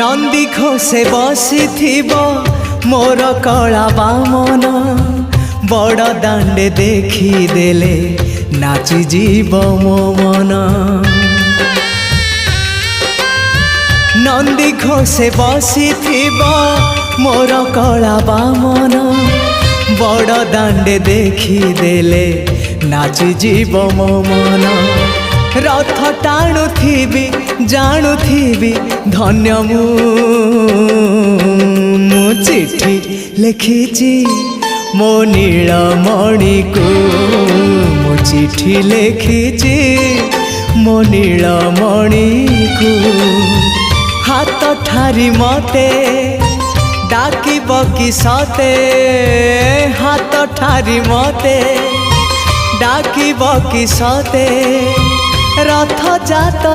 नंदी घोषे बसी मोर कला बामन बड़ दांडे देखी देले नाची जीव मो मन। नंदी घोषे बसी मोर कला बामन बड़ दांडे देखी देले नाची जीव मो मन। रथ टाणुथिबी जाणुथिबी धन्य मु चिट्ठी लिखिची मो नीलमणि को मु चिट्ठी लिखिची मो नीलमणि को। हाथ ठारी मते डाकिब कि सते हाथ ठारी मते डाकिब कि सते रथ जात